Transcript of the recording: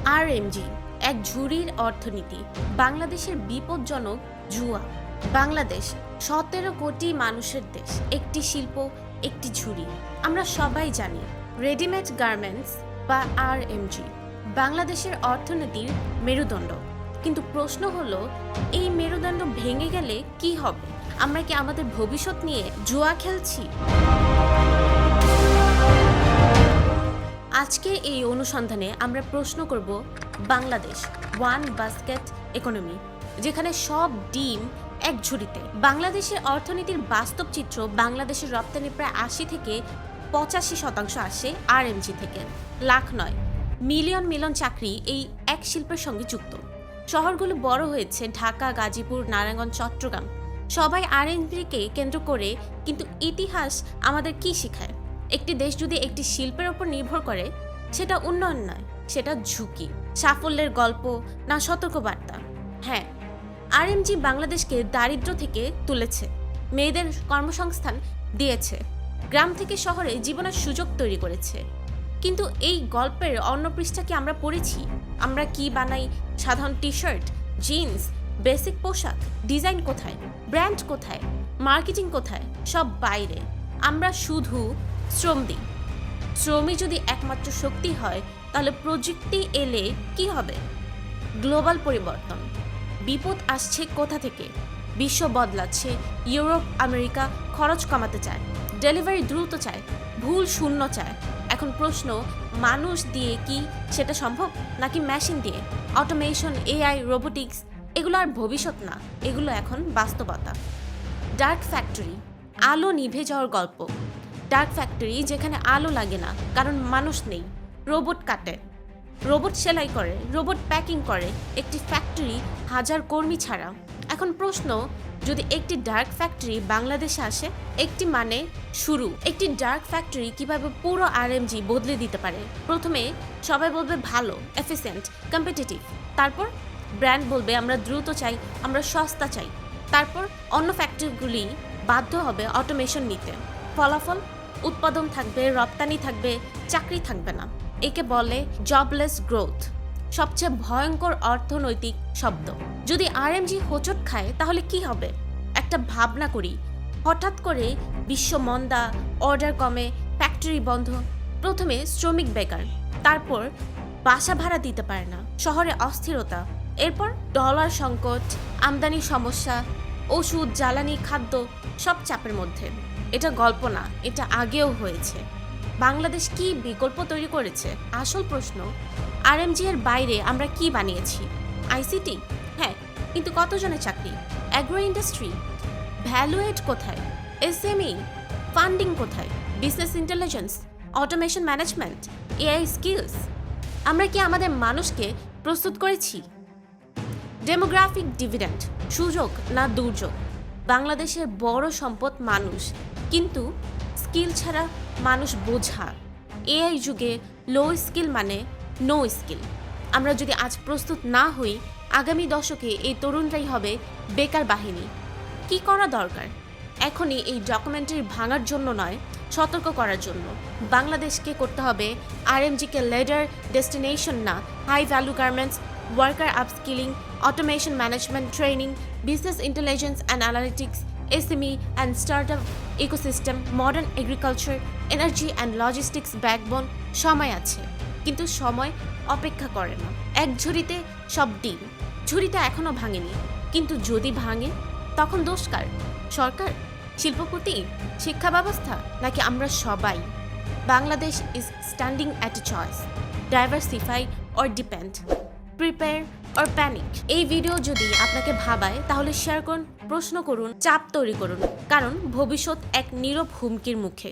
RMG এক ঝুড়ির অর্থনীতি, বাংলাদেশের বিপজ্জনক জুয়া। বাংলাদেশ ১৭ কোটি মানুষের দেশ, একটি শিল্প, একটি ঝুড়ি। আমরা সবাই জানি রেডিমেড গার্মেন্টস বা আরএমজি বাংলাদেশের অর্থনীতির মেরুদণ্ড। কিন্তু প্রশ্ন হলো, এই মেরুদণ্ড ভেঙে গেলে কি হবে? আমরা কি আমাদের ভবিষ্যৎ নিয়ে জুয়া খেলছি? আজকে এই অনুসন্ধানে আমরা প্রশ্ন করব বাংলাদেশ ওয়ান বাস্কেট ইকোনমি, যেখানে সব ডিম এক ঝুড়িতে। বাংলাদেশের অর্থনীতির বাস্তব চিত্র: বাংলাদেশের রপ্তানি প্রায় ৮০ থেকে ৮৫% আসে আরএমজি থেকে। লাখ নয়, মিলিয়ন মিলিয়ন চাকরি এই এক শিল্পের সঙ্গে যুক্ত। শহরগুলো বড় হয়েছে ঢাকা, গাজীপুর, নারায়ণগঞ্জ, চট্টগ্রাম, সবাই আরএমজিকে কেন্দ্র করে। কিন্তু ইতিহাস আমাদের কি শেখায়? একটি দেশ যদি একটি শিল্পের ওপর নির্ভর করে, সেটা উন্নয়ন নয়, সেটা ঝুঁকি। সাফল্যের গল্প না সতর্কবার্তা? হ্যাঁ, আরএমজি বাংলাদেশকে দারিদ্র্য থেকে তুলেছে, মেয়েদের কর্মসংস্থান দিয়েছে, গ্রাম থেকে শহরে জীবনের সুযোগ তৈরি করেছে। কিন্তু এই গল্পের অন্য পৃষ্ঠা কি আমরা পড়েছি? আমরা কি বানাই? সাধারণ টি-শার্ট, জিন্স, বেসিক পোশাক। ডিজাইন কোথায়? ব্র্যান্ড কোথায়? মার্কেটিং কোথায়? সব বাইরে। আমরা শুধু শ্রম দিই। শ্রমই যদি একমাত্র শক্তি হয়, তাহলে প্রযুক্তি এলে কি হবে? গ্লোবাল পরিবর্তন। বিপদ আসছে কোথা থেকে? বিশ্ব বদলাচ্ছে, ইউরোপ, আমেরিকা খরচ কমাতে চায়, ডেলিভারি দ্রুত চায়, ভুল শূন্য চায়। এখন প্রশ্ন, মানুষ দিয়ে কি সেটা সম্ভব, নাকি মেশিন দিয়ে? অটোমেশন, এআই, রোবোটিক্স এগুলো আর ভবিষ্যৎ না, এগুলো এখন বাস্তবতা। ডার্ক ফ্যাক্টরি, আলো নিভে যাওয়ার গল্প। ডার্ক ফ্যাক্টরি, যেখানে আলো লাগে না কারণ মানুষ নেই। রোবট কাটে, রোবট সেলাই করে, রোবট প্যাকিং করে। একটি ফ্যাক্টরি, হাজার কর্মী ছাড়া। এখন প্রশ্ন, যদি একটি ডার্ক ফ্যাক্টরি বাংলাদেশে আসে, একটি মানে শুরু। একটি ডার্ক ফ্যাক্টরি কিভাবে পুরো আরএমজি বদলে দিতে পারে? প্রথমে সবাই বলবে ভালো, এফিসিয়েন্ট, কম্পিটিটিভ। তারপর ব্র্যান্ড বলবে আমরা দ্রুত চাই, আমরা সস্তা চাই। তারপর অন্য ফ্যাক্টরিগুলি বাধ্য হবে অটোমেশন নিতে। ফলাফল, উৎপাদন থাকবে, রপ্তানি থাকবে, চাকরি থাকবে না। একে বলে জবলেস গ্রোথ, সবচেয়ে ভয়ঙ্কর অর্থনৈতিক শব্দ। যদি আরএমজি হোঁচট খায়, তাহলে কি হবে? একটা ভাবনা করি, হঠাৎ করে বিশ্ব মন্দা, অর্ডার কমে, ফ্যাক্টরি বন্ধ। প্রথমে শ্রমিক বেকার, তারপর বাসা ভাড়া দিতে পারে না, শহরে অস্থিরতা, এরপর ডলার সংকট, আমদানি সমস্যা, ওষুধ, জ্বালানি, খাদ্য সব চাপের মধ্যে। এটা গল্প না, এটা আগেও হয়েছে। বাংলাদেশ কি বিকল্প তৈরি করেছে? আসল প্রশ্ন, আরএমজি এর বাইরে আমরা কি বানিয়েছি? আইসিটি, হ্যাঁ, কিন্তু কতজনের চাকরি? অ্যাগ্রো ইন্ডাস্ট্রি, ভ্যালু এড কোথায়? এসএমই ফান্ডিং কোথায়? Business intelligence, automation management, AI skills. আমরা কি আমাদের মানুষকে প্রস্তুত করেছি? ডেমোগ্রাফিক ডিভিডেন্ড, সুযোগ না দুর্যোগ? বাংলাদেশের বড় সম্পদ মানুষ, কিন্তু স্কিল ছাড়া মানুষ বোঝা। এআই যুগে লো স্কিল মানে নো স্কিল। আমরা যদি আজ প্রস্তুত না হই, আগামী দশকে এই তরুণরাই হবে বেকার বাহিনী। কি করা দরকার? এখনই এই ডকুমেন্টারি ভাঙার জন্য নয়, সতর্ক করার জন্য। বাংলাদেশকে করতে হবে আরএমজিকে লেডার ডেস্টিনেশন না, high value garments, worker upskilling, automation management training, business intelligence and analytics, SME and startup ecosystem, modern agriculture, energy and logistics backbone. সময় আছে, কিন্তু সময় অপেক্ষা করে না। এক ঝুড়িতে সব ডিম, ঝুড়িটা এখনো ভাঙেনি, কিন্তু যদি ভাঙে, তখন দোষ কার? সরকার, শিল্পপতি, শিক্ষা ব্যবস্থা, নাকি আমরা সবাই? Bangladesh is standing at a choice, diversify or depend, prepare or panic. এই ভিডিও যদি আপনাকে ভাবায়, তাহলে শেয়ার করুন, প্রশ্ন করুন, চাপ তৈরি করুন, কারণ ভবিষ্যৎ এক নীরব হুমকির মুখে।